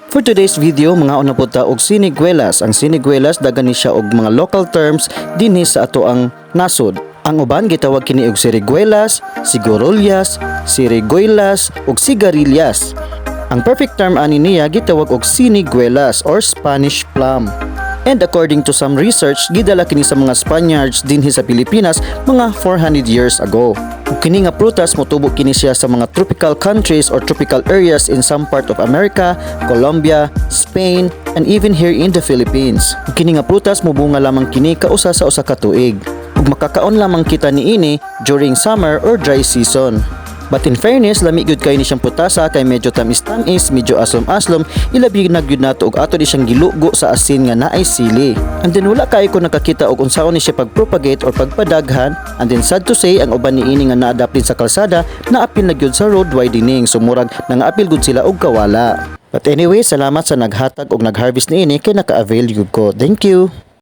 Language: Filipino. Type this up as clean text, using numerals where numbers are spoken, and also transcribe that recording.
For today's video, mga una po ta og siniguelas. Ang siniguelas dagan ni siya og mga local terms dinhi sa ato ang nasod. Ang uban gitawag kini og siriguelas, sigurollas, siriguelas ug sigarilyas. Ang perfect term ani niya gitawag og siniguelas or Spanish plum. And according to some research, gidala kini sa mga Spaniards dinhi sa Pilipinas mga 400 years ago. Ug kini nga prutas motubo kini siya sa mga tropical countries or tropical areas in some part of America, Colombia, Spain, and even here in the Philippines. Ug kini nga prutas mobunga lamang kini kausa sa usa ka tuig. Ug makakaon lamang kita niini during summer or dry season. But in fairness, lami gyud kay ni siyang putasa kay medyo tamis-tamis, medyo aslom-aslom, ilabi na gyud nato og ato di siyang gilugo sa asin nga naay sili. And then wala kay ko nakakita og unsaon ni siya pagpropagate or pagpadaghan, and then sad to say ang uban niini nga na-adapt din sa kalsada, naapil na gyud sa road widening, so murag nangaapil gud sila og kawala. But anyway, salamat sa naghatag og nagharvest niini kay naka-avail gyud ko. Thank you.